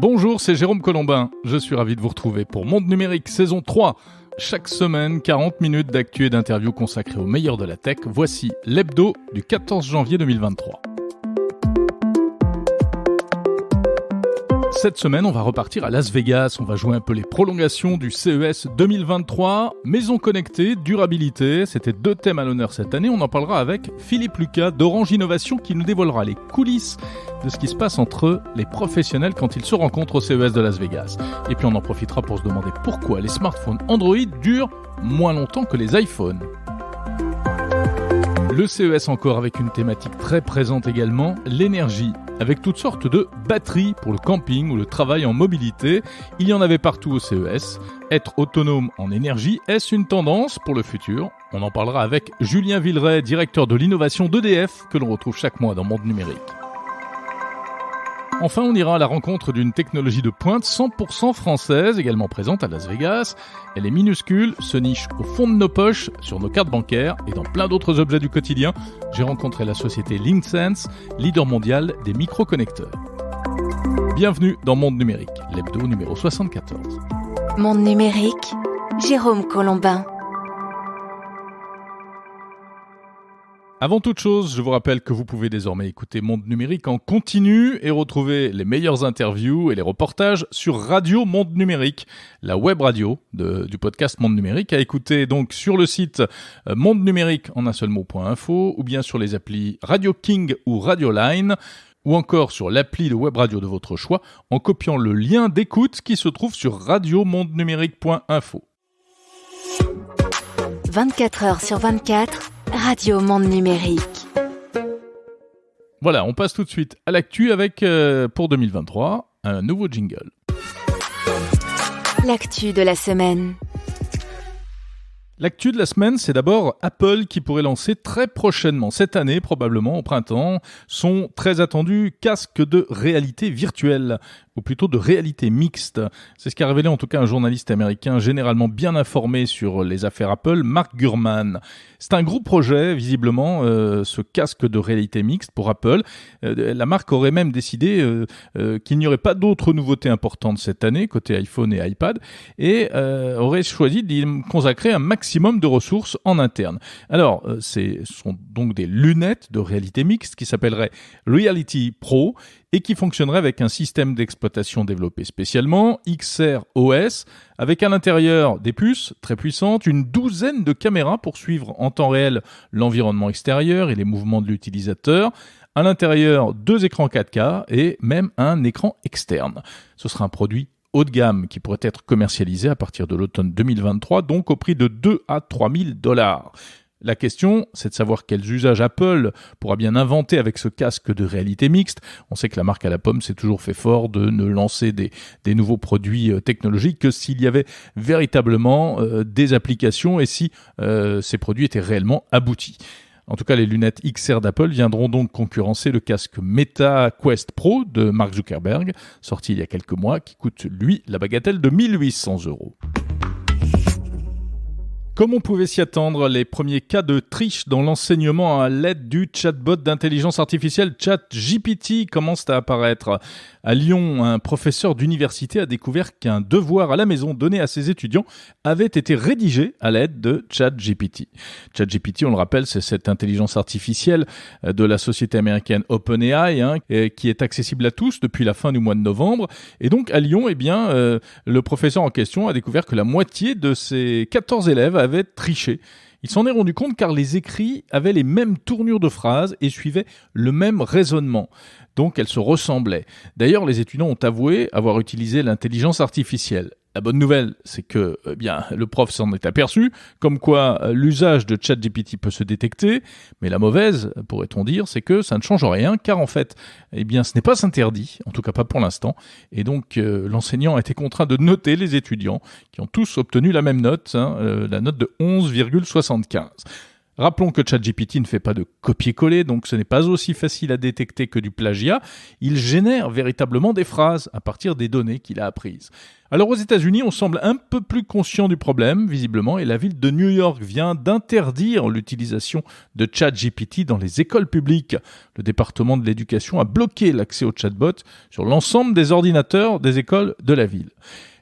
Bonjour, c'est Jérôme Colombin. Je suis ravi de vous retrouver pour Monde Numérique, saison 3. Chaque semaine, 40 minutes d'actu et d'interviews consacrées au meilleur de la tech. Voici l'hebdo du 14 janvier 2023. Cette semaine, on va repartir à Las Vegas. On va jouer un peu les prolongations du CES 2023. Maison connectée, durabilité, c'était 2 thèmes à l'honneur cette année. On en parlera avec Philippe Lucas d'Orange Innovation qui nous dévoilera les coulisses de ce qui se passe entre les professionnels quand ils se rencontrent au CES de Las Vegas. Et puis on en profitera pour se demander pourquoi les smartphones Android durent moins longtemps que les iPhones. Le CES encore avec une thématique très présente également, l'énergie, avec toutes sortes de batteries pour le camping ou le travail en mobilité. Il y en avait partout au CES. Être autonome en énergie, est-ce une tendance pour le futur ? On en parlera avec Julien Villeray, directeur de l'innovation d'EDF, que l'on retrouve chaque mois dans Monde Numérique. Enfin, on ira à la rencontre d'une technologie de pointe 100% française, également présente à Las Vegas. Elle est minuscule, se niche au fond de nos poches, sur nos cartes bancaires et dans plein d'autres objets du quotidien. J'ai rencontré la société LinkSense, leader mondial des microconnecteurs. Bienvenue dans Monde Numérique, l'hebdo numéro 74. Monde Numérique, Jérôme Colombin. Avant toute chose, je vous rappelle que vous pouvez désormais écouter Monde Numérique en continu et retrouver les meilleures interviews et les reportages sur Radio Monde Numérique, la web radio du podcast Monde Numérique, à écouter donc sur le site Monde Numérique en un seul mot.info ou bien sur les applis Radio King ou Radio Line ou encore sur l'appli de web radio de votre choix en copiant le lien d'écoute qui se trouve sur radiomondenumérique.info. 24 heures sur 24, Radio Monde Numérique. Voilà, on passe tout de suite à l'actu avec, pour 2023, un nouveau jingle. L'actu de la semaine. L'actu de la semaine, c'est d'abord Apple qui pourrait lancer très prochainement, cette année probablement au printemps, son très attendu casque de réalité virtuelle, ou plutôt de réalité mixte. C'est ce qu'a révélé en tout cas un journaliste américain généralement bien informé sur les affaires Apple, Mark Gurman. C'est un gros projet, visiblement, ce casque de réalité mixte pour Apple. La marque aurait même décidé qu'il n'y aurait pas d'autres nouveautés importantes cette année, côté iPhone et iPad, et aurait choisi d'y consacrer un maximum de ressources en interne. Alors, ce sont donc des lunettes de réalité mixte qui s'appelleraient Reality Pro, et qui fonctionnerait avec un système d'exploitation développé spécialement, XR-OS, avec à l'intérieur des puces très puissantes, une douzaine de caméras pour suivre en temps réel l'environnement extérieur et les mouvements de l'utilisateur, à l'intérieur 2 écrans 4K et même un écran externe. Ce sera un produit haut de gamme qui pourrait être commercialisé à partir de l'automne 2023, donc au prix de 2 à 3 000 $. La question, c'est de savoir quels usages Apple pourra bien inventer avec ce casque de réalité mixte. On sait que la marque à la pomme s'est toujours fait fort de ne lancer des nouveaux produits technologiques que s'il y avait véritablement des applications et si ces produits étaient réellement aboutis. En tout cas, les lunettes XR d'Apple viendront donc concurrencer le casque Meta Quest Pro de Mark Zuckerberg, sorti il y a quelques mois, qui coûte, lui, la bagatelle de 1 800 €. Comme on pouvait s'y attendre, les premiers cas de triche dans l'enseignement à l'aide du chatbot d'intelligence artificielle ChatGPT commencent à apparaître. À Lyon, un professeur d'université a découvert qu'un devoir à la maison donné à ses étudiants avait été rédigé à l'aide de ChatGPT. ChatGPT, on le rappelle, c'est cette intelligence artificielle de la société américaine OpenAI qui est accessible à tous depuis la fin du mois de novembre. Et donc à Lyon, le professeur en question a découvert que la moitié de ses 14 élèves avaient triché. Il s'en est rendu compte car les écrits avaient les mêmes tournures de phrases et suivaient le même raisonnement. Donc elles se ressemblaient. D'ailleurs, les étudiants ont avoué avoir utilisé l'intelligence artificielle. La bonne nouvelle, c'est que le prof s'en est aperçu, comme quoi l'usage de ChatGPT peut se détecter, mais la mauvaise, pourrait-on dire, c'est que ça ne change rien, car en fait, ce n'est pas interdit, en tout cas pas pour l'instant, et donc l'enseignant a été contraint de noter les étudiants, qui ont tous obtenu la même note, la note de 11,75. Rappelons que ChatGPT ne fait pas de copier-coller, donc ce n'est pas aussi facile à détecter que du plagiat. Il génère véritablement des phrases à partir des données qu'il a apprises. Alors aux États-Unis, on semble un peu plus conscient du problème, visiblement, et la ville de New York vient d'interdire l'utilisation de ChatGPT dans les écoles publiques. Le département de l'éducation a bloqué l'accès au chatbot sur l'ensemble des ordinateurs des écoles de la ville.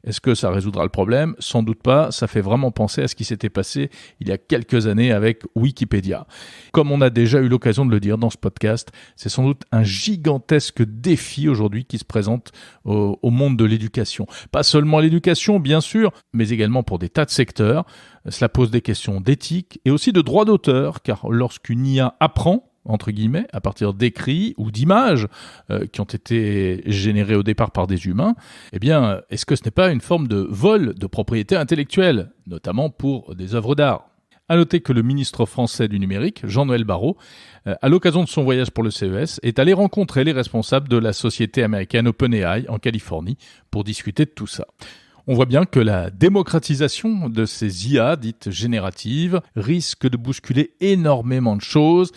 Est-ce que ça résoudra le problème ? Sans doute pas. Ça fait vraiment penser à ce qui s'était passé il y a quelques années avec Wikipédia. Comme on a déjà eu l'occasion de le dire dans ce podcast, c'est sans doute un gigantesque défi aujourd'hui qui se présente au monde de l'éducation. Pas seulement l'éducation, bien sûr, mais également pour des tas de secteurs. Cela pose des questions d'éthique et aussi de droit d'auteur, car lorsqu'une IA apprend, entre guillemets, à partir d'écrits ou d'images qui ont été générés au départ par des humains, eh bien, est-ce que ce n'est pas une forme de vol de propriété intellectuelle, notamment pour des œuvres d'art ? À noter que le ministre français du numérique, Jean-Noël Barrot, à l'occasion de son voyage pour le CES, est allé rencontrer les responsables de la société américaine OpenAI en Californie pour discuter de tout ça. On voit bien que la démocratisation de ces IA dites génératives risque de bousculer énormément de choses.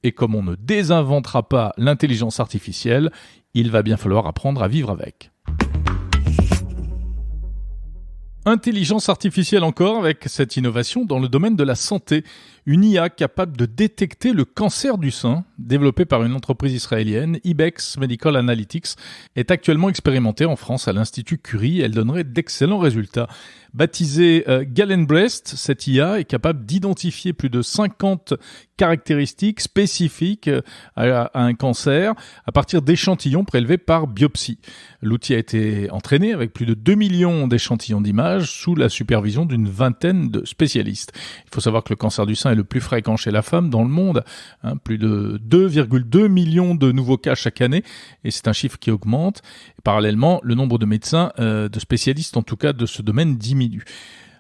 Et comme on ne désinventera pas l'intelligence artificielle, il va bien falloir apprendre à vivre avec. Intelligence artificielle encore avec cette innovation dans le domaine de la santé. Une IA capable de détecter le cancer du sein, développée par une entreprise israélienne, Ibex Medical Analytics, est actuellement expérimentée en France à l'Institut Curie. Elle donnerait d'excellents résultats. Baptisée Gallen-Breast, cette IA est capable d'identifier plus de 50 caractéristiques spécifiques à un cancer à partir d'échantillons prélevés par biopsie. L'outil a été entraîné avec plus de 2 millions d'échantillons d'images sous la supervision d'une vingtaine de spécialistes. Il faut savoir que le cancer du sein est le plus fréquent chez la femme dans le monde, plus de 2,2 millions de nouveaux cas chaque année, et c'est un chiffre qui augmente. Et parallèlement, le nombre de médecins, de spécialistes en tout cas de ce domaine diminue.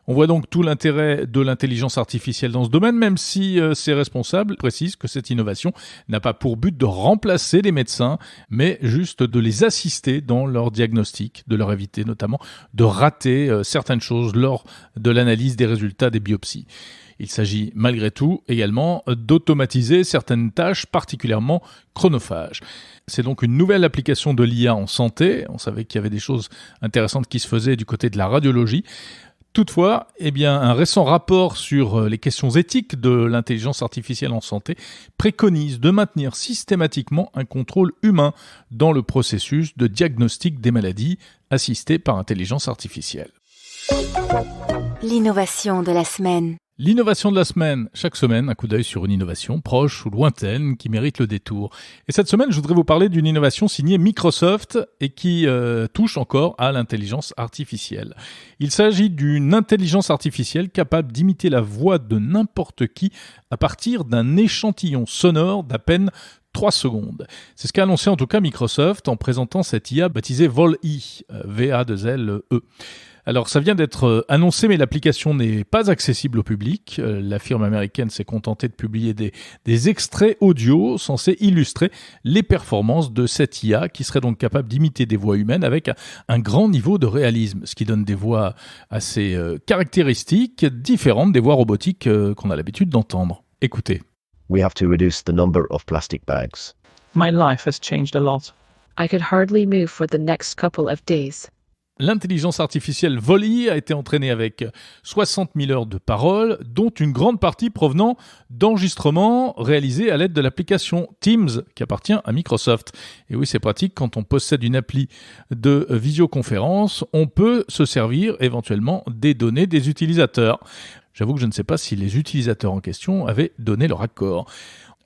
On voit donc tout l'intérêt de l'intelligence artificielle dans ce domaine, même si ses responsables précisent que cette innovation n'a pas pour but de remplacer les médecins, mais juste de les assister dans leur diagnostic, de leur éviter notamment de rater certaines choses lors de l'analyse des résultats des biopsies. Il s'agit malgré tout également d'automatiser certaines tâches particulièrement chronophages. C'est donc une nouvelle application de l'IA en santé. On savait qu'il y avait des choses intéressantes qui se faisaient du côté de la radiologie. Toutefois, un récent rapport sur les questions éthiques de l'intelligence artificielle en santé préconise de maintenir systématiquement un contrôle humain dans le processus de diagnostic des maladies assisté par intelligence artificielle. L'innovation de la semaine. L'innovation de la semaine. Chaque semaine, un coup d'œil sur une innovation proche ou lointaine qui mérite le détour. Et cette semaine, je voudrais vous parler d'une innovation signée Microsoft et qui touche encore à l'intelligence artificielle. Il s'agit d'une intelligence artificielle capable d'imiter la voix de n'importe qui à partir d'un échantillon sonore d'à peine 3 secondes. C'est ce qu'a annoncé en tout cas Microsoft en présentant cette IA baptisée Vol-E, V-A-2-L-E. Alors ça vient d'être annoncé, mais l'application n'est pas accessible au public. La firme américaine s'est contentée de publier des extraits audio censés illustrer les performances de cette IA qui serait donc capable d'imiter des voix humaines avec un grand niveau de réalisme, ce qui donne des voix assez caractéristiques, différentes des voix robotiques qu'on a l'habitude d'entendre. Écoutez. We have to reduce the number of plastic bags. My life has changed a lot. I could hardly move for the next couple of days. L'intelligence artificielle Vol-E a été entraînée avec 60 000 heures de paroles, dont une grande partie provenant d'enregistrements réalisés à l'aide de l'application Teams, qui appartient à Microsoft. Et oui, c'est pratique, quand on possède une appli de visioconférence, on peut se servir éventuellement des données des utilisateurs. J'avoue que je ne sais pas si les utilisateurs en question avaient donné leur accord.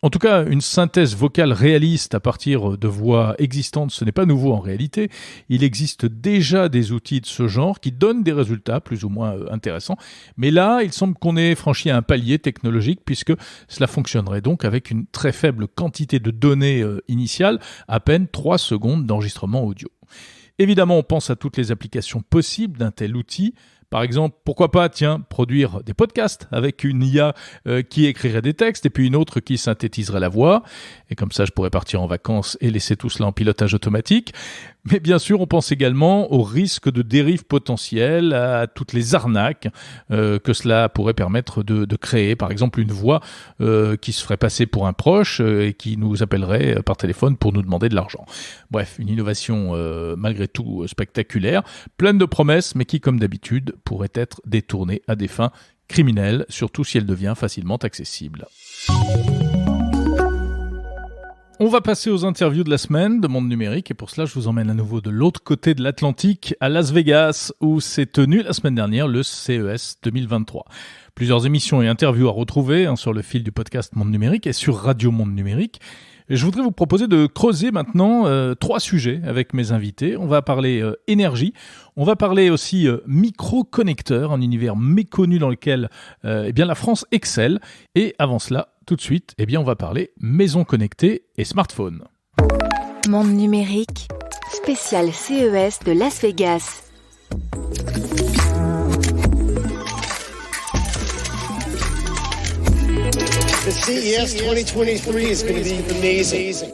En tout cas, une synthèse vocale réaliste à partir de voix existantes, ce n'est pas nouveau en réalité. Il existe déjà des outils de ce genre qui donnent des résultats plus ou moins intéressants. Mais là, il semble qu'on ait franchi un palier technologique puisque cela fonctionnerait donc avec une très faible quantité de données initiales, à peine 3 secondes d'enregistrement audio. Évidemment, on pense à toutes les applications possibles d'un tel outil. Par exemple, pourquoi pas, produire des podcasts avec une IA qui écrirait des textes et puis une autre qui synthétiserait la voix. Et comme ça, je pourrais partir en vacances et laisser tout cela en pilotage automatique. Mais bien sûr, on pense également au risque de dérive potentielle, à toutes les arnaques que cela pourrait permettre de créer. Par exemple, une voix qui se ferait passer pour un proche et qui nous appellerait par téléphone pour nous demander de l'argent. Bref, une innovation malgré tout spectaculaire, pleine de promesses, mais qui, comme d'habitude, pourrait être détournée à des fins criminelles, surtout si elle devient facilement accessible. On va passer aux interviews de la semaine de Monde Numérique et pour cela, je vous emmène à nouveau de l'autre côté de l'Atlantique, à Las Vegas, où s'est tenu la semaine dernière le CES 2023. Plusieurs émissions et interviews à retrouver sur le fil du podcast Monde Numérique et sur Radio Monde Numérique. Et je voudrais vous proposer de creuser maintenant 3 sujets avec mes invités. On va parler énergie, on va parler aussi micro-connecteurs, un univers méconnu dans lequel la France excelle. Et avant cela, tout de suite, on va parler maison connectée et smartphone. Monde numérique, spécial CES de Las Vegas. The CES 2023 is going to be amazing.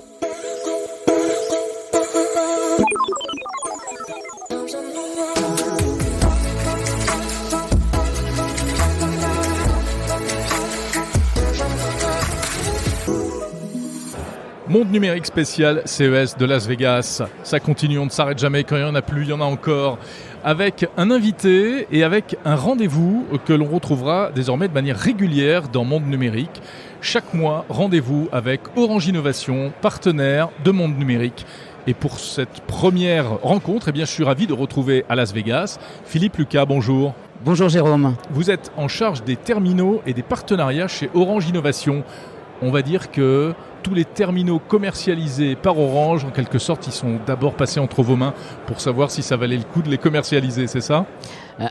Monde numérique spécial CES de Las Vegas. Ça continue, on ne s'arrête jamais. Quand il n'y en a plus, il y en a encore. Avec un invité et avec un rendez-vous que l'on retrouvera désormais de manière régulière dans Monde Numérique. Chaque mois, rendez-vous avec Orange Innovation, partenaire de Monde Numérique. Et pour cette première rencontre, je suis ravi de retrouver à Las Vegas Philippe Lucas, bonjour. Bonjour Jérôme. Vous êtes en charge des terminaux et des partenariats chez Orange Innovation. On va dire que tous les terminaux commercialisés par Orange, en quelque sorte, ils sont d'abord passés entre vos mains pour savoir si ça valait le coup de les commercialiser, c'est ça ?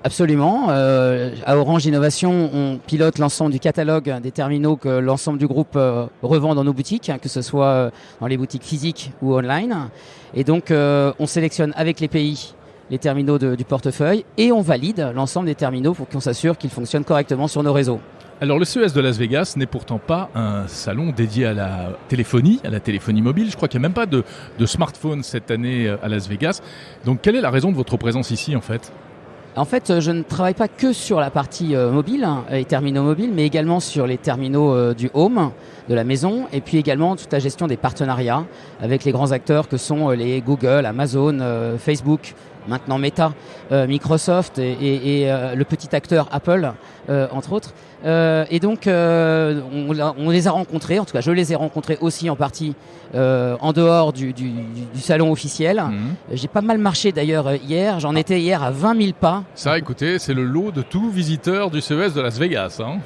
Absolument. À Orange Innovation, on pilote l'ensemble du catalogue des terminaux que l'ensemble du groupe revend dans nos boutiques, que ce soit dans les boutiques physiques ou online. Et donc, on sélectionne avec les pays les terminaux du portefeuille et on valide l'ensemble des terminaux pour qu'on s'assure qu'ils fonctionnent correctement sur nos réseaux. Alors le CES de Las Vegas n'est pourtant pas un salon dédié à la téléphonie mobile. Je crois qu'il n'y a même pas de smartphone cette année à Las Vegas. Donc quelle est la raison de votre présence ici en fait ? En fait, je ne travaille pas que sur la partie mobile, les terminaux mobiles, mais également sur les terminaux du home, de la maison, et puis également toute la gestion des partenariats avec les grands acteurs que sont les Google, Amazon, Facebook, maintenant Meta, Microsoft et le petit acteur Apple, entre autres. Et donc, on les a rencontrés, en tout cas je les ai rencontrés aussi en partie en dehors du salon officiel. J'ai pas mal marché d'ailleurs hier, j'en étais hier à 20 000 pas. Ça, écoutez, c'est le lot de tout visiteur du CES de Las Vegas, hein.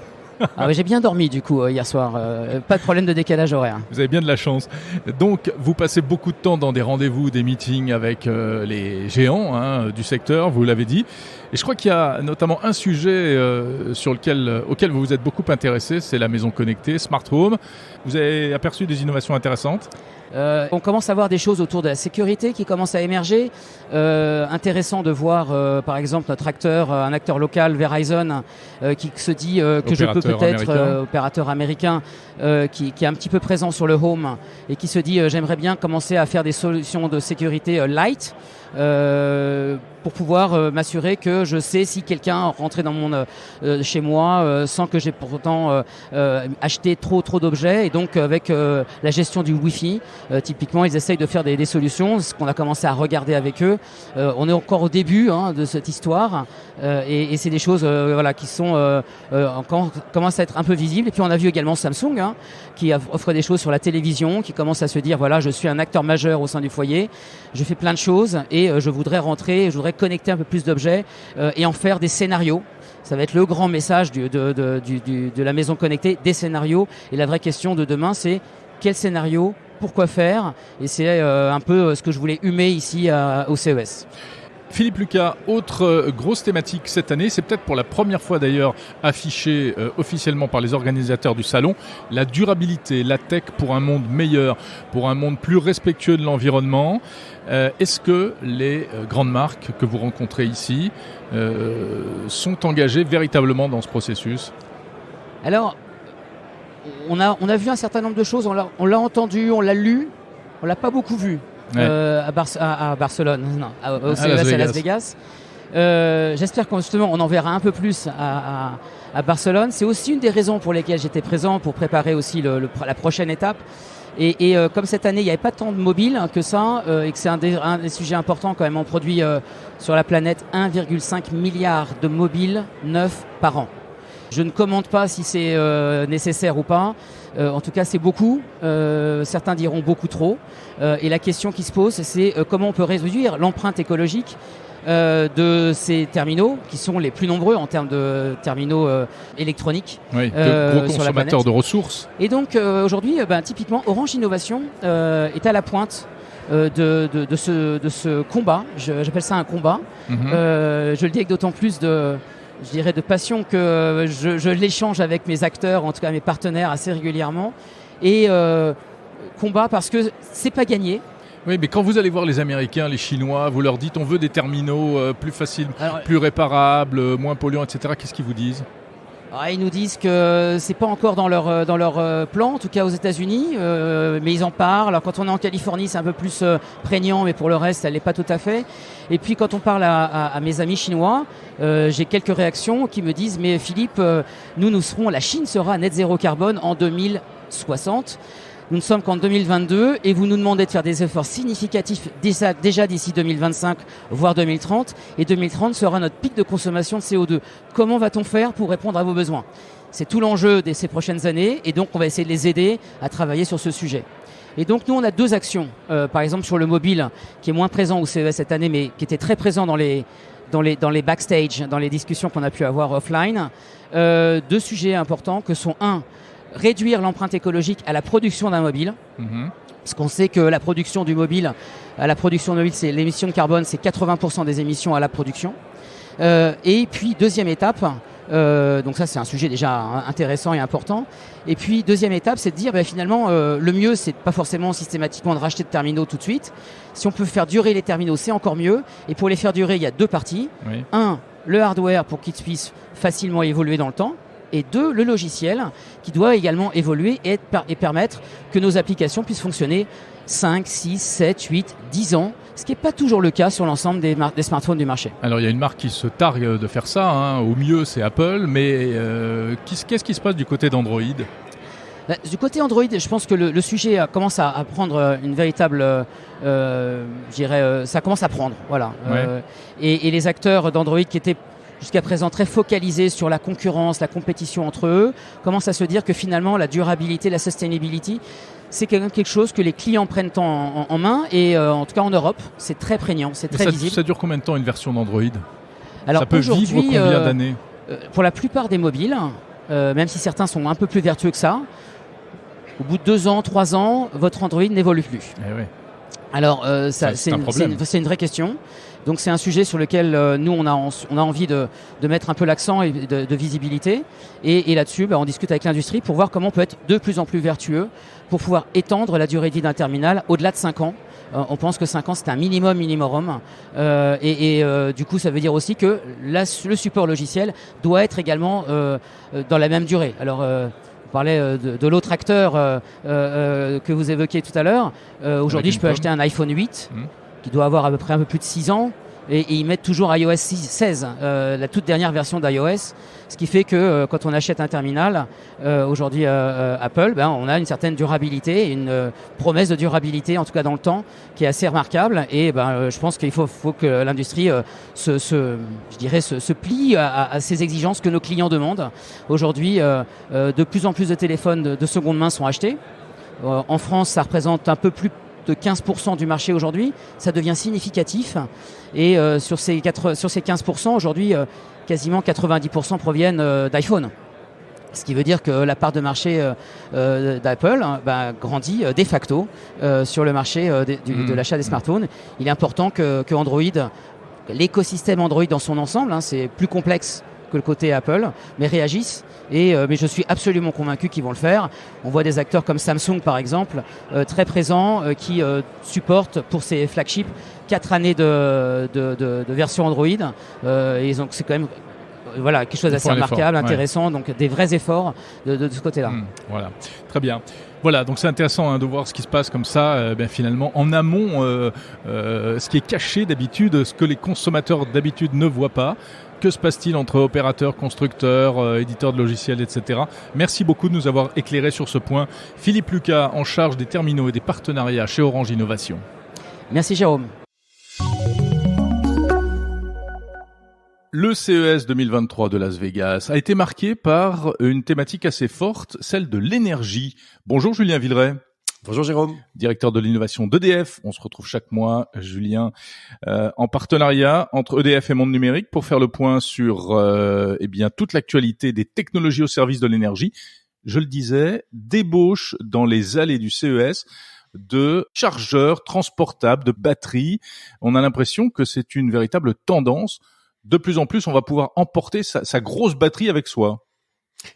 J'ai bien dormi du coup hier soir, pas de problème de décalage horaire. Vous avez bien de la chance. Donc vous passez beaucoup de temps dans des rendez-vous, des meetings avec les géants du secteur, vous l'avez dit. Et je crois qu'il y a notamment un sujet auquel vous vous êtes beaucoup intéressé, c'est la maison connectée, Smart Home. Vous avez aperçu des innovations intéressantes ? On commence à voir des choses autour de la sécurité qui commencent à émerger. Intéressant de voir, par exemple, notre acteur, un acteur local, Verizon, qui se dit que je peux peut-être, opérateur américain, qui est un petit peu présent sur le home et qui se dit j'aimerais bien commencer à faire des solutions de sécurité light. Pour pouvoir m'assurer que je sais si quelqu'un rentrait dans chez moi sans que j'ai pourtant acheté trop d'objets. Et donc avec la gestion du Wi-Fi, typiquement ils essayent de faire des solutions, ce qu'on a commencé à regarder avec eux. On est encore au début de cette histoire et c'est des choses qui sont commencent à être un peu visibles. Et puis on a vu également Samsung qui offre des choses sur la télévision, qui commence à se dire voilà, je suis un acteur majeur au sein du foyer, je fais plein de choses et je voudrais rentrer, je voudrais connecter un peu plus d'objets et en faire des scénarios. Ça va être le grand message de la maison connectée, des scénarios. Et la vraie question de demain, c'est quel scénario, pourquoi faire ? Et c'est un peu ce que je voulais humer ici au CES. Philippe Lucas, autre grosse thématique cette année, c'est peut-être pour la première fois d'ailleurs affichée officiellement par les organisateurs du salon, la durabilité, la tech pour un monde meilleur, pour un monde plus respectueux de l'environnement. Est-ce que les grandes marques que vous rencontrez ici sont engagées véritablement dans ce processus ? Alors, on a vu un certain nombre de choses, on l'a entendu, on l'a lu, on l'a pas beaucoup vu à Barcelone, non, au CES à Las Vegas. J'espère qu'on en verra un peu plus à Barcelone. C'est aussi une des raisons pour lesquelles j'étais présent, pour préparer aussi la prochaine étape. Et comme cette année, il n'y avait pas tant de mobiles que ça, et que c'est un des sujets importants quand même, on produit sur la planète 1,5 milliard de mobiles neufs par an. Je ne commente pas si c'est nécessaire ou pas. En tout cas, c'est beaucoup. Certains diront beaucoup trop. Et la question qui se pose, c'est comment on peut réduire l'empreinte écologique de ces terminaux, qui sont les plus nombreux en termes de terminaux électroniques. Oui, de gros consommateurs de ressources. Et donc, aujourd'hui, typiquement, Orange Innovation est à la pointe de ce combat. J'appelle ça un combat. Je le dis avec d'autant plus de passion que je l'échange avec mes acteurs, en tout cas mes partenaires assez régulièrement. Et combat parce que c'est pas gagné. Oui, mais quand vous allez voir les Américains, les Chinois, vous leur dites on veut des terminaux plus faciles, plus réparables, moins polluants, etc. Qu'est-ce qu'ils vous disent ? Ils nous disent que c'est pas encore dans leur plan, en tout cas aux États-Unis, mais ils en parlent. Alors quand on est en Californie, c'est un peu plus prégnant, mais pour le reste, elle l'est pas tout à fait. Et puis quand on parle à mes amis chinois, j'ai quelques réactions qui me disent mais Philippe, la Chine sera net zéro carbone en 2060. Nous ne sommes qu'en 2022 et vous nous demandez de faire des efforts significatifs déjà d'ici 2025, voire 2030. Et 2030 sera notre pic de consommation de CO2. Comment va-t-on faire pour répondre à vos besoins ? C'est tout l'enjeu de ces prochaines années et donc on va essayer de les aider à travailler sur ce sujet. Et donc nous on a deux actions, par exemple sur le mobile qui est moins présent au CES cette année mais qui était très présent dans les backstage, dans les discussions qu'on a pu avoir offline. Deux sujets importants que sont réduire l'empreinte écologique à la production d'un mobile. Parce qu'on sait que la production du mobile, c'est l'émission de carbone, c'est 80% des émissions à la production. Et puis deuxième étape, donc ça c'est un sujet déjà intéressant et important. Et puis deuxième étape, c'est de dire finalement le mieux, c'est pas forcément systématiquement de racheter de terminaux tout de suite. Si on peut faire durer les terminaux, c'est encore mieux. Et pour les faire durer, il y a deux parties. Oui. Un, le hardware pour qu'ils puissent facilement évoluer dans le temps. Et deux, le logiciel qui doit également évoluer et permettre que nos applications puissent fonctionner 5, 6, 7, 8, 10 ans, ce qui n'est pas toujours le cas sur l'ensemble des smartphones du marché. Alors il y a une marque qui se targue de faire ça, au mieux c'est Apple, mais qu'est-ce qui se passe du côté d'Android ? Du côté Android, je pense que le sujet commence à prendre une véritable... ça commence à prendre, voilà. Ouais. Et les acteurs d'Android qui étaient jusqu'à présent très focalisés sur la concurrence, la compétition entre eux, commencent à se dire que finalement la durabilité, la sustainability, c'est quelque chose que les clients prennent en main et en tout cas en Europe, c'est très prégnant, c'est très visible. Ça dure combien de temps une version d'Android ? Alors, ça peut vivre combien d'années ? Pour la plupart des mobiles, même si certains sont un peu plus vertueux que ça, au bout de 2 ans, 3 ans, votre Android n'évolue plus. Eh oui. Alors c'est une vraie question. Donc c'est un sujet sur lequel nous on a envie de mettre un peu l'accent et de visibilité. Et là-dessus, on discute avec l'industrie pour voir comment on peut être de plus en plus vertueux pour pouvoir étendre la durée de vie d'un terminal au-delà de 5 ans. On pense que 5 ans c'est un minimum. Du coup ça veut dire aussi que le support logiciel doit être également dans la même durée. Alors on parlait de l'autre acteur que vous évoquiez tout à l'heure. Aujourd'hui je peux acheter un iPhone 8 qui doit avoir à peu près un peu plus de 6 ans, et ils mettent toujours iOS 16, la toute dernière version d'iOS, ce qui fait que quand on achète un terminal, aujourd'hui Apple, on a une certaine durabilité, une promesse de durabilité, en tout cas dans le temps, qui est assez remarquable, et je pense qu'il faut que l'industrie se plie à ces exigences que nos clients demandent. Aujourd'hui, de plus en plus de téléphones de seconde main sont achetés. En France, ça représente un peu plus de 15% du marché aujourd'hui, ça devient significatif. Et sur ces 15%, aujourd'hui, quasiment 90% proviennent d'iPhone. Ce qui veut dire que la part de marché d'Apple grandit de facto sur le marché de l'achat des smartphones. Il est important que Android l'écosystème Android dans son ensemble, c'est plus complexe que le côté Apple, mais réagissent. Mais je suis absolument convaincu qu'ils vont le faire. On voit des acteurs comme Samsung, par exemple, très présents, qui supportent pour ses flagships 4 années de version Android. Et donc c'est quand même quelque chose d'assez remarquable, intéressant. Donc des vrais efforts de ce côté-là. Voilà, très bien. Voilà, donc c'est intéressant de voir ce qui se passe comme ça, finalement, en amont, ce qui est caché d'habitude, ce que les consommateurs d'habitude ne voient pas. Que se passe-t-il entre opérateurs, constructeurs, éditeurs de logiciels, etc. Merci beaucoup de nous avoir éclairés sur ce point. Philippe Lucas, en charge des terminaux et des partenariats chez Orange Innovation. Merci Jérôme. Le CES 2023 de Las Vegas a été marqué par une thématique assez forte, celle de l'énergie. Bonjour Julien Villeray. Bonjour Jérôme. Directeur de l'innovation d'EDF. On se retrouve chaque mois, Julien, en partenariat entre EDF et Monde Numérique pour faire le point sur toute l'actualité des technologies au service de l'énergie. Je le disais, débauche dans les allées du CES de chargeurs transportables, de batteries. On a l'impression que c'est une véritable tendance. De plus en plus, on va pouvoir emporter sa grosse batterie avec soi.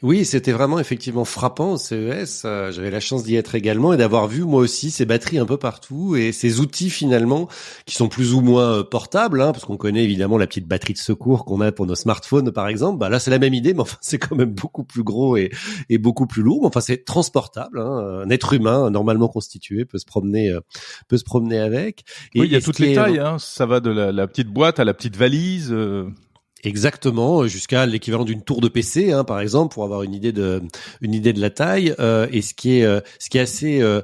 Oui, c'était vraiment effectivement frappant au CES. J'avais la chance d'y être également et d'avoir vu moi aussi ces batteries un peu partout et ces outils finalement qui sont plus ou moins portables, parce qu'on connaît évidemment la petite batterie de secours qu'on a pour nos smartphones par exemple. Là, c'est la même idée, mais enfin c'est quand même beaucoup plus gros et beaucoup plus lourd. Mais enfin, c'est transportable. Un être humain normalement constitué peut se promener avec. Oui, il y a toutes les tailles. Ça va de la petite boîte à la petite valise. Exactement, jusqu'à l'équivalent d'une tour de PC, par exemple, pour avoir une idée de la taille. Et ce qui est assez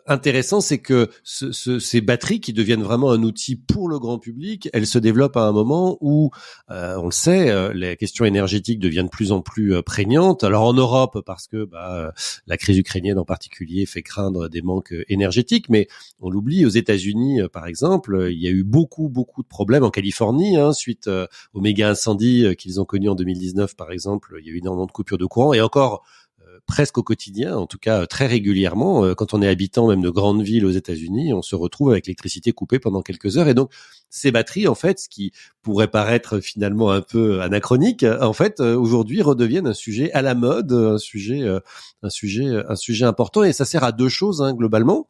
intéressant, c'est que ces batteries qui deviennent vraiment un outil pour le grand public, elles se développent à un moment où, on le sait, les questions énergétiques deviennent de plus en plus prégnantes. Alors en Europe, parce que la crise ukrainienne en particulier fait craindre des manques énergétiques, mais on l'oublie, aux États-Unis, par exemple, il y a eu beaucoup de problèmes en Californie suite aux méga incendies qu'ils ont connus en 2019, par exemple. Il y a eu énormément de coupures de courant et encore presque au quotidien, en tout cas très régulièrement. Quand on est habitant même de grandes villes aux États-Unis, on se retrouve avec l'électricité coupée pendant quelques heures. Et donc, ces batteries, en fait, ce qui pourrait paraître finalement un peu anachronique, en fait, aujourd'hui redeviennent un sujet à la mode, un sujet important. Et ça sert à deux choses, globalement.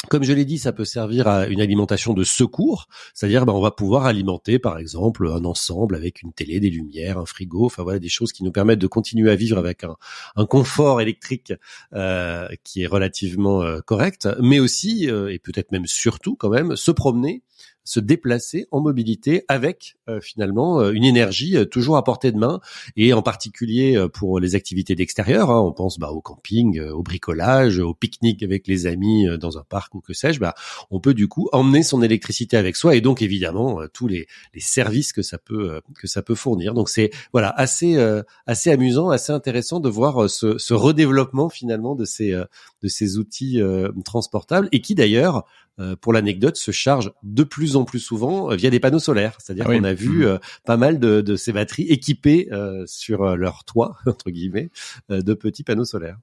Comme je l'ai dit, ça peut servir à une alimentation de secours, c'est-à-dire on va pouvoir alimenter par exemple un ensemble avec une télé, des lumières, un frigo, enfin voilà des choses qui nous permettent de continuer à vivre avec un confort électrique qui est relativement correct, mais aussi et peut-être même surtout quand même se promener, se déplacer en mobilité avec finalement une énergie toujours à portée de main et en particulier pour les activités d'extérieur, on pense au camping, au bricolage, au pique-nique avec les amis dans un parc ou que sais-je, on peut du coup emmener son électricité avec soi et donc évidemment tous les services que ça peut fournir. Donc c'est assez amusant, assez intéressant de voir ce redéveloppement finalement de ces outils transportables et qui d'ailleurs pour l'anecdote, se charge de plus en plus souvent via des panneaux solaires. C'est-à-dire qu'on a vu pas mal de ces batteries équipées sur leur toit, entre guillemets, de petits panneaux solaires.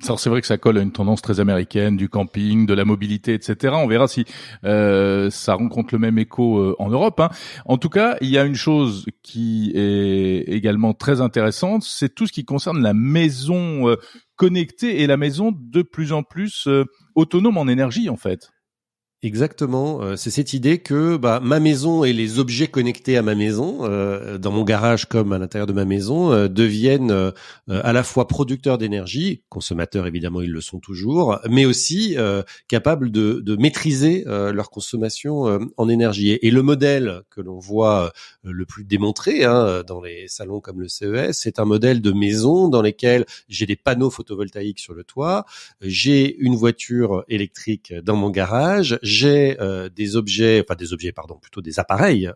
Alors c'est vrai que ça colle à une tendance très américaine du camping, de la mobilité, etc. On verra si ça rencontre le même écho en Europe. En tout cas, il y a une chose qui est également très intéressante, c'est tout ce qui concerne la maison connectée et la maison de plus en plus autonome en énergie, en fait. Exactement, c'est cette idée que ma maison et les objets connectés à ma maison, dans mon garage comme à l'intérieur de ma maison, deviennent à la fois producteurs d'énergie, consommateurs évidemment ils le sont toujours, mais aussi capables de maîtriser leur consommation en énergie. Et le modèle que l'on voit le plus démontré dans les salons comme le CES, c'est un modèle de maison dans lesquels j'ai des panneaux photovoltaïques sur le toit, j'ai une voiture électrique dans mon garage, j'ai des appareils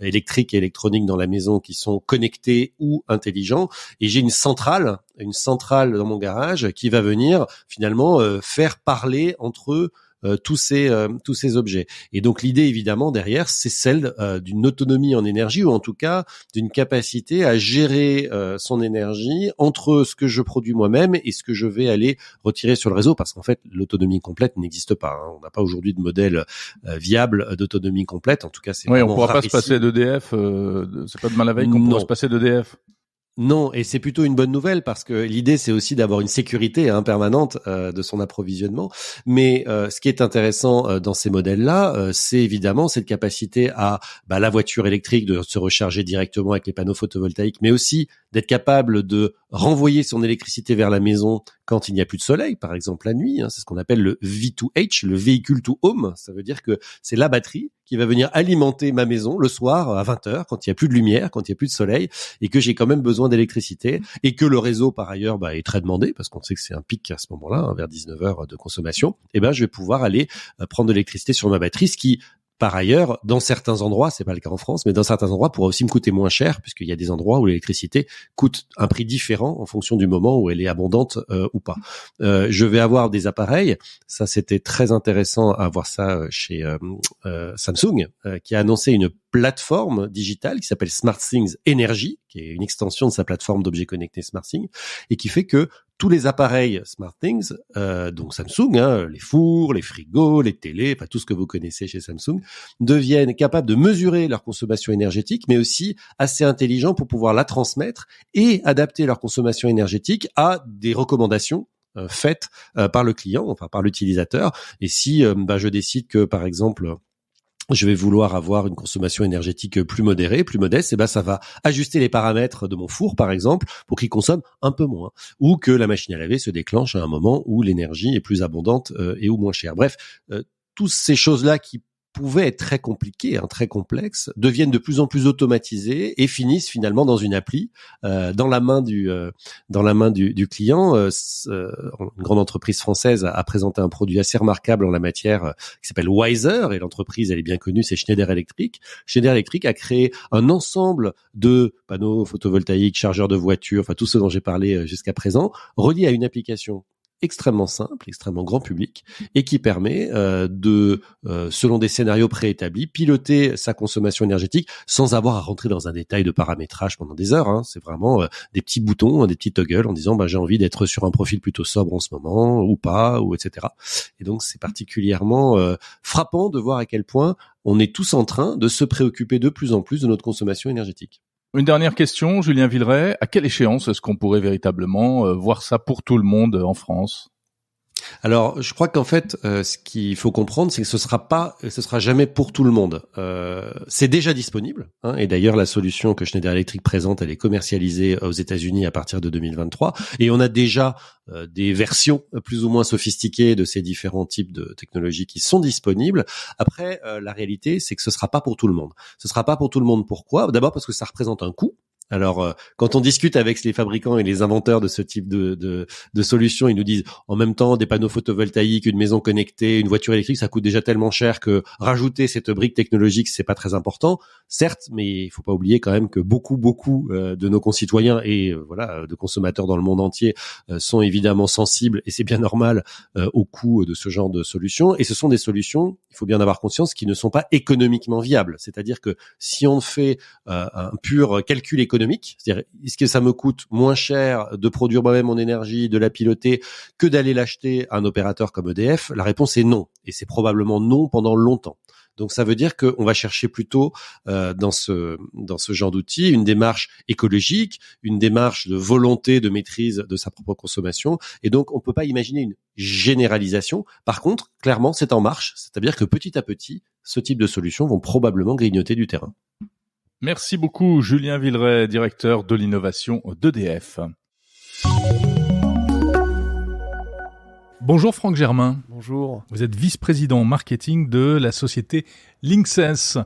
électriques et électroniques dans la maison qui sont connectés ou intelligents, et j'ai une centrale dans mon garage qui va venir finalement faire parler entre eux tous ces objets. Et donc l'idée évidemment derrière, c'est celle d'une autonomie en énergie, ou en tout cas d'une capacité à gérer son énergie entre ce que je produis moi-même et ce que je vais aller retirer sur le réseau, parce qu'en fait l'autonomie complète n'existe pas. Hein. On n'a pas aujourd'hui de modèle viable d'autonomie complète. En tout cas, c'est on vraiment pourra rarissime. pas se passer d'EDF. C'est pas demain la veille qu'on pourra se passer d'EDF. Non, et c'est plutôt une bonne nouvelle, parce que l'idée c'est aussi d'avoir une sécurité permanente de son approvisionnement. Mais ce qui est intéressant dans ces modèles-là, c'est évidemment cette capacité à la voiture électrique de se recharger directement avec les panneaux photovoltaïques, mais aussi d'être capable de renvoyer son électricité vers la maison quand il n'y a plus de soleil, par exemple la nuit. C'est ce qu'on appelle le V2H, le Vehicle to Home. Ça veut dire que c'est la batterie qui va venir alimenter ma maison le soir à 20h, quand il n'y a plus de lumière, quand il n'y a plus de soleil, et que j'ai quand même besoin d'électricité, et que le réseau, par ailleurs, est très demandé, parce qu'on sait que c'est un pic à ce moment-là, vers 19h de consommation. Et je vais pouvoir aller prendre de l'électricité sur ma batterie, ce qui, par ailleurs, dans certains endroits, c'est pas le cas en France, mais dans certains endroits, pourra aussi me coûter moins cher, puisqu'il y a des endroits où l'électricité coûte un prix différent en fonction du moment où elle est abondante ou pas. Je vais avoir des appareils, ça c'était très intéressant à voir ça chez Samsung, qui a annoncé une plateforme digitale qui s'appelle SmartThings Energy, qui est une extension de sa plateforme d'objets connectés SmartThings, et qui fait que tous les appareils SmartThings, donc Samsung, les fours, les frigos, les télés, tout ce que vous connaissez chez Samsung, deviennent capables de mesurer leur consommation énergétique, mais aussi assez intelligents pour pouvoir la transmettre et adapter leur consommation énergétique à des recommandations faites par le client, par l'utilisateur. Et si je décide que, par exemple, je vais vouloir avoir une consommation énergétique plus modérée, plus modeste, ça va ajuster les paramètres de mon four, par exemple, pour qu'il consomme un peu moins, ou que la machine à laver se déclenche à un moment où l'énergie est plus abondante et ou moins chère. Bref, toutes ces choses-là qui pouvaient être très compliquées, très complexes, deviennent de plus en plus automatisées et finissent finalement dans une appli, dans la main du client. Une grande entreprise française a présenté un produit assez remarquable en la matière qui s'appelle Wiser, et l'entreprise, elle est bien connue, c'est Schneider Electric. Schneider Electric a créé un ensemble de panneaux photovoltaïques, chargeurs de voitures, tout ce dont j'ai parlé jusqu'à présent, reliés à une application extrêmement simple, extrêmement grand public, et qui permet selon des scénarios préétablis, piloter sa consommation énergétique sans avoir à rentrer dans un détail de paramétrage pendant des heures. C'est vraiment des petits boutons, des petits toggles en disant j'ai envie d'être sur un profil plutôt sobre en ce moment, ou pas, ou etc. Et donc c'est particulièrement frappant de voir à quel point on est tous en train de se préoccuper de plus en plus de notre consommation énergétique. Une dernière question, Julien Villeray. À quelle échéance est-ce qu'on pourrait véritablement voir ça pour tout le monde en France ? Alors, je crois qu'en fait, ce qu'il faut comprendre, c'est que ce sera jamais pour tout le monde. C'est déjà disponible, et d'ailleurs la solution que Schneider Electric présente, elle est commercialisée aux États-Unis à partir de 2023, et on a déjà des versions plus ou moins sophistiquées de ces différents types de technologies qui sont disponibles. Après, la réalité, c'est que ce sera pas pour tout le monde. Ce sera pas pour tout le monde. Pourquoi ? D'abord parce que ça représente un coût. Alors, quand on discute avec les fabricants et les inventeurs de ce type de solutions, ils nous disent en même temps des panneaux photovoltaïques, une maison connectée, une voiture électrique, ça coûte déjà tellement cher que rajouter cette brique technologique, c'est pas très important. Certes, mais il faut pas oublier quand même que beaucoup de nos concitoyens et de consommateurs dans le monde entier sont évidemment sensibles, et c'est bien normal, au coût de ce genre de solutions. Et ce sont des solutions, il faut bien en avoir conscience, qui ne sont pas économiquement viables. C'est-à-dire que si on fait un pur calcul économique, c'est-à-dire est-ce que ça me coûte moins cher de produire moi-même mon énergie, de la piloter, que d'aller l'acheter à un opérateur comme EDF? La réponse est non, et c'est probablement non pendant longtemps. Donc ça veut dire qu'on va chercher plutôt dans ce genre d'outils une démarche écologique, une démarche de volonté de maîtrise de sa propre consommation, et donc on peut pas imaginer une généralisation. Par contre, clairement, c'est en marche, c'est-à-dire que petit à petit, ce type de solutions vont probablement grignoter du terrain. Merci beaucoup, Julien Villeray, directeur de l'innovation d'EDF. Bonjour Franck Germain. Bonjour. Vous êtes vice-président marketing de la société Linksys.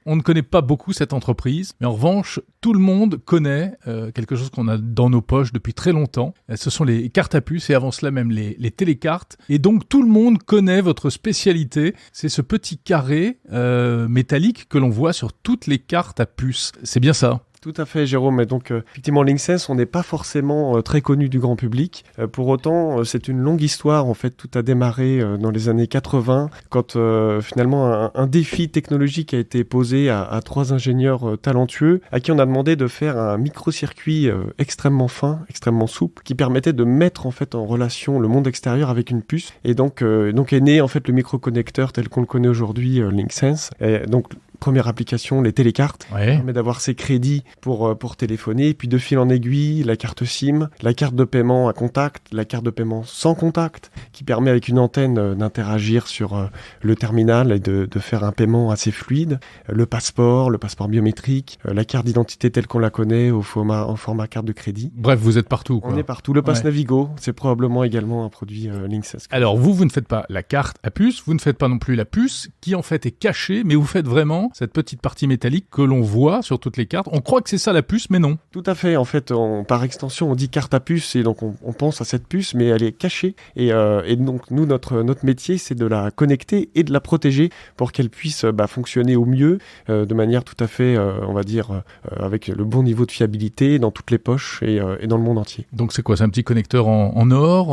On ne connaît pas beaucoup cette entreprise, mais en revanche, tout le monde connaît quelque chose qu'on a dans nos poches depuis très longtemps. Ce sont les cartes à puce, et avant cela même les télécartes. Et donc tout le monde connaît votre spécialité. C'est ce petit carré métallique que l'on voit sur toutes les cartes à puce. C'est bien ça ? Tout à fait, Jérôme. Et donc, effectivement, Linksys, on n'est pas forcément très connu du grand public. Pour autant, c'est une longue histoire. En fait, tout a démarré dans les années 80, quand finalement un défi technologique a été posé à 3 ingénieurs talentueux, à qui on a demandé de faire un microcircuit extrêmement fin, extrêmement souple, qui permettait de mettre en fait en relation le monde extérieur avec une puce. Et donc est né en fait le microconnecteur tel qu'on le connaît aujourd'hui, Linksys. Et donc première application, les télécartes, qui permet d'avoir ses crédits pour téléphoner, puis de fil en aiguille, la carte SIM, la carte de paiement à contact, la carte de paiement sans contact, qui permet avec une antenne d'interagir sur le terminal et de faire un paiement assez fluide, le passeport biométrique, la carte d'identité telle qu'on la connaît au format carte de crédit. Bref, vous êtes partout, quoi. On est partout. Le Pass Navigo, c'est probablement également un produit Linksys. Alors vous ne faites pas la carte à puce, vous ne faites pas non plus la puce, qui en fait est cachée, mais vous faites vraiment cette petite partie métallique que l'on voit sur toutes les cartes. On croit que c'est ça la puce, mais non. Tout à fait. En fait, par extension, on dit carte à puce et donc on pense à cette puce, mais elle est cachée. Et donc nous, notre métier, c'est de la connecter et de la protéger pour qu'elle puisse fonctionner au mieux, de manière tout à fait, on va dire, avec le bon niveau de fiabilité dans toutes les poches et dans le monde entier. Donc c'est quoi? C'est un petit connecteur en or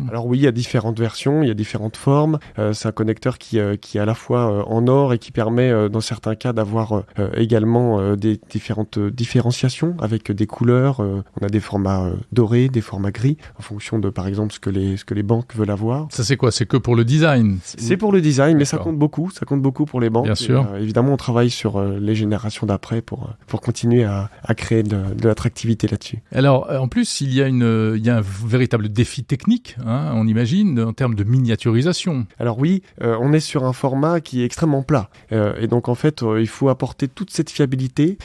Alors oui, il y a différentes versions, il y a différentes formes. C'est un connecteur qui est à la fois en or et qui permet, dans certains cas, d'avoir également des différentes différenciations avec des couleurs. On a des formats dorés, des formats gris, en fonction de, par exemple, ce que les banques veulent avoir. Ça, c'est quoi? C'est que pour le design? C'est pour le design, mais ça compte beaucoup. Ça compte beaucoup pour les banques. Bien sûr. Évidemment, on travaille sur les générations d'après pour continuer à créer de l'attractivité là-dessus. Alors, en plus, il y a un véritable défi technique, hein, on imagine, en termes de miniaturisation. Alors oui, on est sur un format qui est extrêmement plat. Et donc, en fait, il faut apporter toute cette fiabilité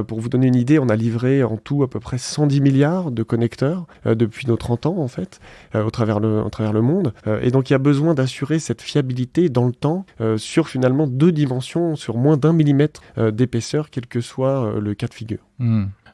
pour vous donner une idée, on a livré en tout à peu près 110 milliards de connecteurs depuis nos 30 ans, en fait, au travers le monde. Et donc, il y a besoin d'assurer cette fiabilité dans le temps sur finalement 2 dimensions, sur moins d'1 millimètre d'épaisseur, quel que soit le cas de figure.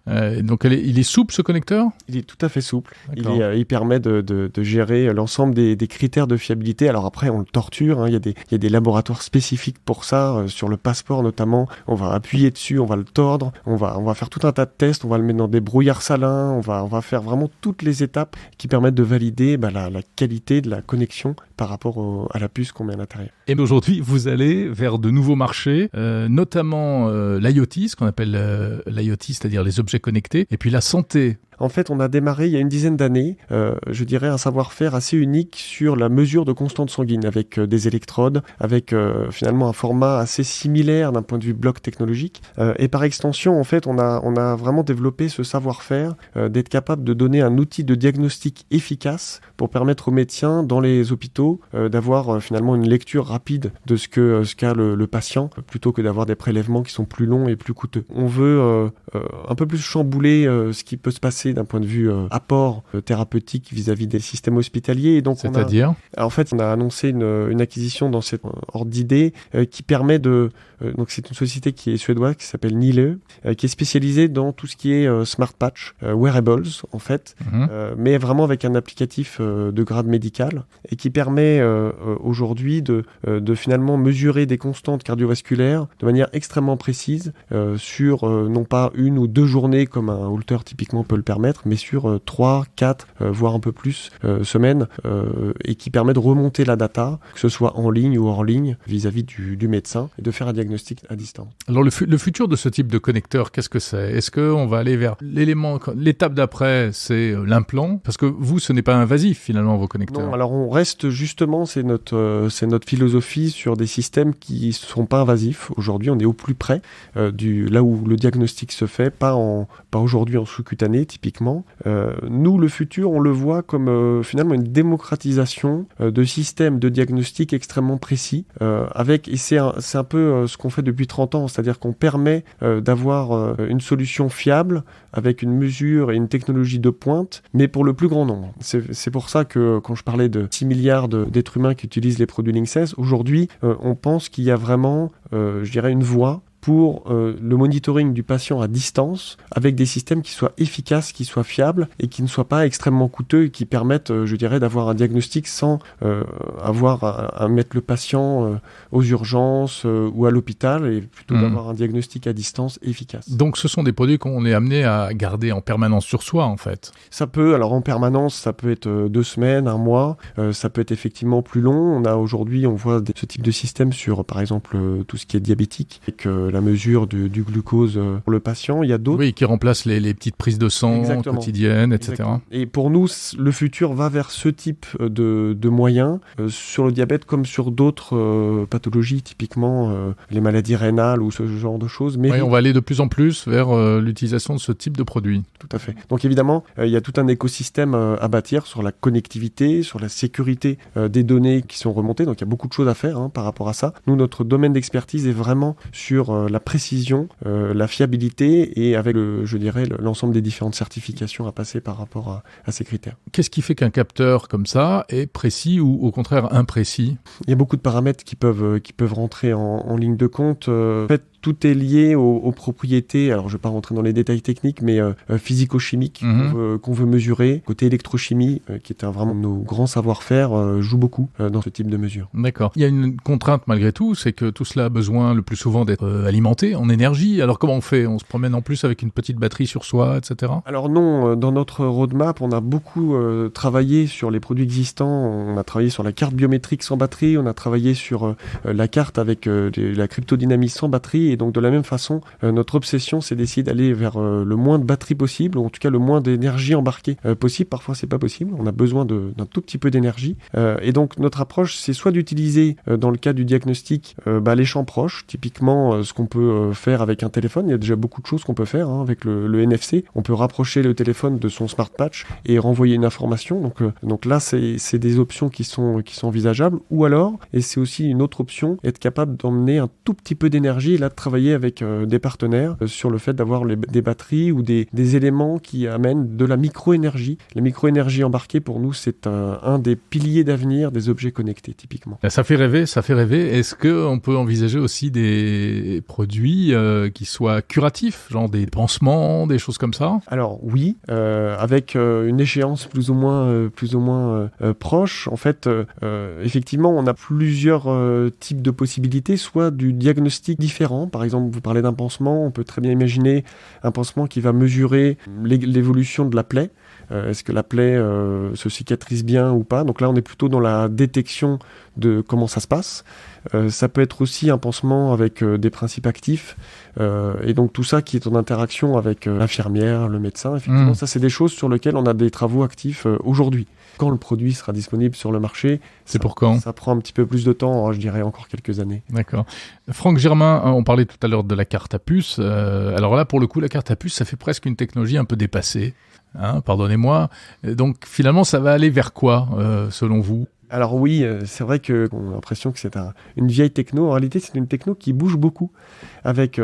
Donc il est souple, ce connecteur? Il est tout à fait souple. Il permet de gérer l'ensemble des critères de fiabilité. Alors après, on le torture, hein. Il y a des laboratoires spécifiques pour ça. Sur le passeport notamment, on va appuyer dessus, on va le tordre, on va faire tout un tas de tests, on va le mettre dans des brouillards salins, on va faire vraiment toutes les étapes qui permettent de valider la qualité de la connexion par rapport à la puce qu'on met à l'intérieur. Et aujourd'hui, vous allez vers de nouveaux marchés, notamment l'IoT, ce qu'on appelle l'IoT, c'est-à-dire les objets connectés, et puis la santé. En fait, on a démarré il y a une dizaine d'années, je dirais un savoir-faire assez unique sur la mesure de constante sanguine avec des électrodes, avec finalement un format assez similaire d'un point de vue bloc technologique. Et par extension, en fait, on a vraiment développé ce savoir-faire d'être capable de donner un outil de diagnostic efficace pour permettre aux médecins dans les hôpitaux d'avoir finalement une lecture rapide de ce qu'a le patient, plutôt que d'avoir des prélèvements qui sont plus longs et plus coûteux. On veut un peu plus chambouler ce qui peut se passer d'un point de vue apport thérapeutique vis-à-vis des systèmes hospitaliers. Et donc c'est-à-dire en fait, on a annoncé une acquisition dans cette ordre d'idée qui permet de... donc c'est une société qui est suédoise, qui s'appelle Nile, qui est spécialisée dans tout ce qui est smart patch, wearables en fait, mais vraiment avec un applicatif de grade médical et qui permet aujourd'hui de finalement mesurer des constantes cardiovasculaires de manière extrêmement précise sur non pas 1 ou 2 journées comme un Holter typiquement peut le permettre, mais sur 3, 4, voire un peu plus semaines, et qui permet de remonter la data, que ce soit en ligne ou hors ligne, vis-à-vis du médecin, et de faire un diagnostic à distance. Alors le futur de ce type de connecteur, qu'est-ce que c'est? Est-ce qu'on va aller vers l'étape d'après, c'est l'implant? Parce que vous, ce n'est pas invasif finalement, vos connecteurs. Non, alors on reste justement, c'est notre philosophie sur des systèmes qui ne sont pas invasifs. Aujourd'hui, on est au plus près là où le diagnostic se fait, pas aujourd'hui en sous-cutané typiquement. Nous, le futur, on le voit comme finalement une démocratisation de systèmes de diagnostic extrêmement précis, et c'est un peu ce qu'on fait depuis 30 ans, c'est-à-dire qu'on permet d'avoir une solution fiable avec une mesure et une technologie de pointe, mais pour le plus grand nombre. C'est pour ça que quand je parlais de 6 milliards d'êtres humains qui utilisent les produits Linksys, aujourd'hui, on pense qu'il y a vraiment, je dirais, une voie pour le monitoring du patient à distance, avec des systèmes qui soient efficaces, qui soient fiables et qui ne soient pas extrêmement coûteux et qui permettent, je dirais, d'avoir un diagnostic sans avoir à mettre le patient aux urgences ou à l'hôpital, et plutôt d'avoir un diagnostic à distance efficace. Donc ce sont des produits qu'on est amené à garder en permanence sur soi, en fait. Ça peut, alors en permanence, ça peut être 2 semaines, 1 mois, ça peut être effectivement plus long. Aujourd'hui, on voit ce type de système sur, par exemple, tout ce qui est diabétique, avec la mesure du glucose pour le patient. Il y a d'autres. Oui, qui remplacent les peties prises de sang quotidiennes, etc. Exactement. Et pour nous, le futur va vers ce type de moyens sur le diabète comme sur d'autres pathologies, typiquement les maladies rénales ou ce genre de choses. Mais oui, on va aller de plus en plus vers l'utilisation de ce type de produit. Tout à fait. Donc évidemment, il y a tout un écosystème à bâtir sur la connectivité, sur la sécurité des données qui sont remontées. Donc il y a beaucoup de choses à faire par rapport à ça. Nous, notre domaine d'expertise est vraiment sur la précision, la fiabilité et avec, je dirais, l'ensemble des différentes certifications à passer par rapport à ces critères. Qu'est-ce qui fait qu'un capteur comme ça est précis ou au contraire imprécis ? Il y a beaucoup de paramètres qui peuvent rentrer en ligne de compte. En fait, tout est lié aux propriétés, alors je ne vais pas rentrer dans les détails techniques, mais physico-chimiques qu'on veut mesurer. Côté électrochimie, qui est vraiment nos grands savoir-faire, joue beaucoup dans ce type de mesure. D'accord. Il y a une contrainte malgré tout, c'est que tout cela a besoin le plus souvent d'être alimenté en énergie. Alors comment on fait ? On se promène en plus avec une petite batterie sur soi, etc. Alors non, dans notre roadmap, on a beaucoup travaillé sur les produits existants. On a travaillé sur la carte biométrique sans batterie, on a travaillé sur la carte avec la cryptodynamie sans batterie. Et donc de la même façon, notre obsession, c'est d'essayer d'aller vers le moins de batterie possible, ou en tout cas le moins d'énergie embarquée possible. Parfois, c'est pas possible. On a besoin d'un tout petit peu d'énergie. Et donc notre approche, c'est soit d'utiliser, dans le cas du diagnostic, les champs proches, typiquement ce qu'on peut faire avec un téléphone. Il y a déjà beaucoup de choses qu'on peut faire avec le NFC. On peut rapprocher le téléphone de son smart patch et renvoyer une information. Donc là, c'est des options qui sont envisageables. Ou alors, et c'est aussi une autre option, être capable d'emmener un tout petit peu d'énergie et là travailler avec des partenaires sur le fait d'avoir des batteries ou des éléments qui amènent de la micro-énergie. La micro-énergie embarquée, pour nous, c'est un des piliers d'avenir des objets connectés, typiquement. Ça fait rêver. Est-ce qu'on peut envisager aussi des produits qui soient curatifs, genre des pansements, des choses comme ça ? Alors oui, avec une échéance plus ou moins proche. En fait, effectivement, on a plusieurs types de possibilités, soit du diagnostic différent. Par exemple, vous parlez d'un pansement, on peut très bien imaginer un pansement qui va mesurer l'évolution de la plaie. Est-ce que la plaie se cicatrise bien ou pas ? Donc là, on est plutôt dans la détection de comment ça se passe. Ça peut être aussi un pansement avec des principes actifs. Et donc tout ça qui est en interaction avec l'infirmière, le médecin. Effectivement, ça, c'est des choses sur lesquelles on a des travaux actifs aujourd'hui. Quand le produit sera disponible sur le marché, c'est pour quand ? Ça prend un petit peu plus de temps, je dirais encore quelques années. D'accord. Franck Germain, on parlait tout à l'heure de la carte à puce. Alors là, pour le coup, la carte à puce, ça fait presque une technologie un peu dépassée. Pardonnez-moi. Donc finalement, ça va aller vers quoi, selon vous ? Alors oui, c'est vrai qu'on a l'impression que c'est une vieille techno. En réalité, c'est une techno qui bouge beaucoup, avec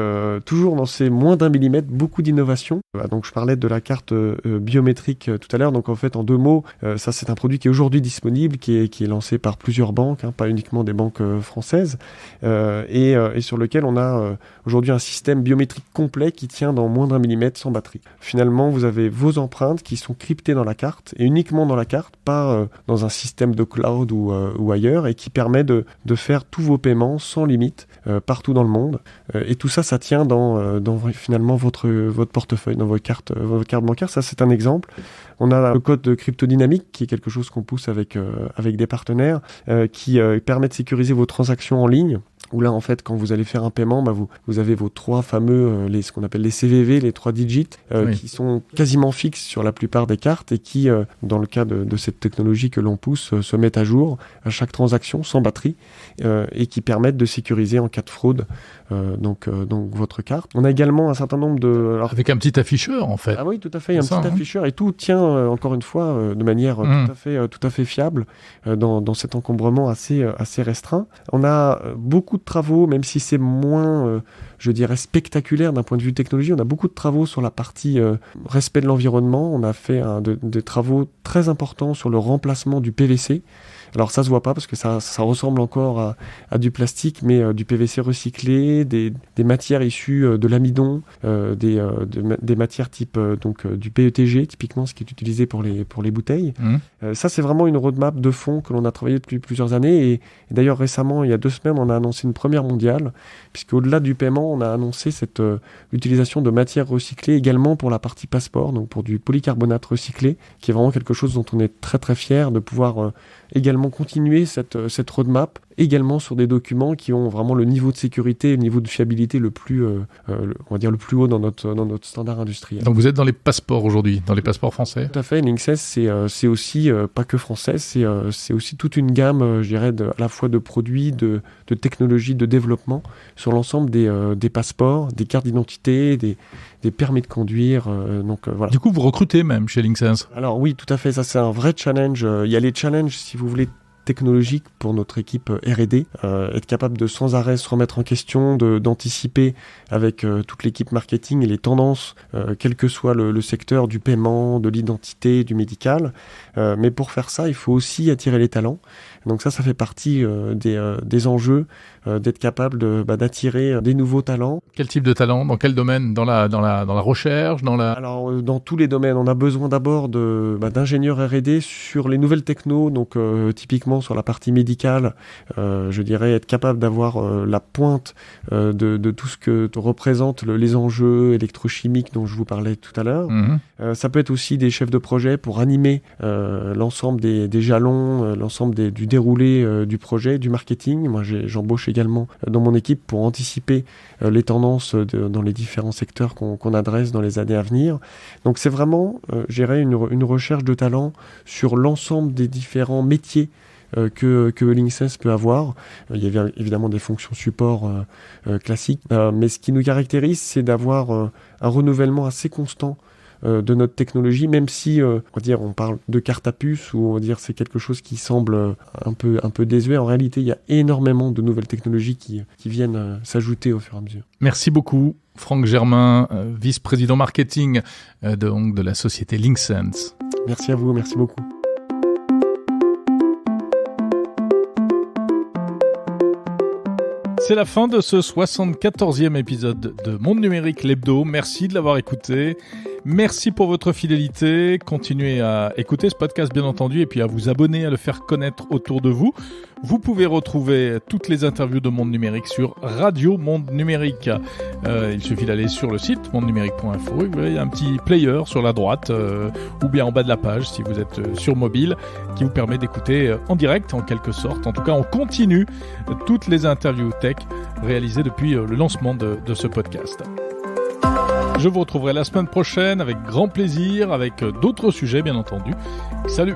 toujours dans ces moins d'1 millimètre, beaucoup d'innovation. Donc je parlais de la carte biométrique tout à l'heure. Donc en fait, en 2 mots, ça c'est un produit qui est aujourd'hui disponible, qui est lancé par plusieurs banques, pas uniquement des banques françaises, et sur lequel on a aujourd'hui un système biométrique complet qui tient dans moins d'1 millimètre sans batterie. Finalement, vous avez vos empreintes qui sont cryptées dans la carte, et uniquement dans la carte, pas dans un système de cloud ou ailleurs, et qui permet de faire tous vos paiements sans limite partout dans le monde. Et tout ça, ça tient dans finalement votre portefeuille, dans votre carte bancaire. Ça, c'est un exemple. On a le code cryptodynamique, qui est quelque chose qu'on pousse avec des partenaires, qui permet de sécuriser vos transactions en ligne. Où là, en fait, quand vous allez faire un paiement, vous avez vos 3 fameux, ce qu'on appelle les CVV, les 3 digits, qui sont quasiment fixes sur la plupart des cartes et qui, dans le cas de cette technologie que l'on pousse, se mettent à jour à chaque transaction sans batterie et qui permettent de sécuriser en cas de fraude donc votre carte. On a également un certain nombre de... Alors, avec un petit afficheur, en fait. Ah oui, tout à fait, il y a un petit afficheur et tout tient, encore une fois, de manière tout à fait fiable dans cet encombrement assez restreint. On a beaucoup de travaux, même si c'est moins, je dirais, spectaculaire d'un point de vue technologie. On a beaucoup de travaux sur la partie respect de l'environnement. On a fait des travaux très importants sur le remplacement du PVC Alors ça se voit pas parce que ça ressemble encore à du plastique, mais du PVC recyclé, des matières issues de l'amidon, des matières type du PETG typiquement, ce qui est utilisé pour les bouteilles. Ça c'est vraiment une roadmap de fond que l'on a travaillé depuis plusieurs années et d'ailleurs récemment, il y a 2 semaines, on a annoncé une première mondiale, puisque au-delà du paiement, on a annoncé l'utilisation de matières recyclées également pour la partie passeport, donc pour du polycarbonate recyclé, qui est vraiment quelque chose dont on est très très fier de pouvoir également continuer cette roadmap, également sur des documents qui ont vraiment le niveau de sécurité, le niveau de fiabilité le plus, on va dire le plus haut dans notre standard industriel. Donc vous êtes dans les passeports aujourd'hui, dans les passeports français? Tout à fait, Linksys c'est aussi pas que français, c'est aussi toute une gamme, je dirais, à la fois de produits, de technologies, de développement sur l'ensemble des passeports, des cartes d'identité, des permis de conduire. Voilà. Du coup, vous recrutez même chez Linksys? Alors oui, tout à fait, ça c'est un vrai challenge. Il y a les challenges, si vous voulez, technologique pour notre équipe R&D, être capable de sans arrêt se remettre en question, d'anticiper avec toute l'équipe marketing et les tendances, quel que soit le secteur du paiement, de l'identité, du médical. Mais pour faire ça, il faut aussi attirer les talents. Donc ça fait partie des enjeux, d'être capable d'attirer des nouveaux talents. Quel type de talent? Dans quel domaine? Dans la recherche? Alors, dans tous les domaines. On a besoin d'abord d'ingénieurs R&D sur les nouvelles technos, donc typiquement sur la partie médicale, je dirais être capable d'avoir la pointe de tout ce que représentent les enjeux électrochimiques dont je vous parlais tout à l'heure. Ça peut être aussi des chefs de projet pour animer l'ensemble des jalons, l'ensemble du déroulé du projet, du marketing. Moi, j'embauche également dans mon équipe pour anticiper les tendances dans les différents secteurs qu'on adresse dans les années à venir. Donc c'est vraiment, je dirais, une recherche de talent sur l'ensemble des différents métiers que Linksys peut avoir. Il y a évidemment des fonctions support classiques, mais ce qui nous caractérise, c'est d'avoir un renouvellement assez constant de notre technologie, même si on parle de carte à puce ou on va dire c'est quelque chose qui semble un peu désuet. En réalité, il y a énormément de nouvelles technologies qui viennent s'ajouter au fur et à mesure. Merci beaucoup, Franck Germain, vice-président marketing de la société Linksys. Merci à vous, merci beaucoup. C'est la fin de ce 74e épisode de Monde Numérique l'Hebdo. Merci de l'avoir écouté. Merci pour votre fidélité. Continuez à écouter ce podcast, bien entendu, et puis à vous abonner, à le faire connaître autour de vous. Vous pouvez retrouver toutes les interviews de Monde Numérique sur Radio Monde Numérique. Il suffit d'aller sur le site mondenumérique.info. Vous voyez, il y a un petit player sur la droite ou bien en bas de la page si vous êtes sur mobile qui vous permet d'écouter en direct en quelque sorte. En tout cas, on continue toutes les interviews tech réalisées depuis le lancement de ce podcast. Je vous retrouverai la semaine prochaine avec grand plaisir, avec d'autres sujets bien entendu. Salut!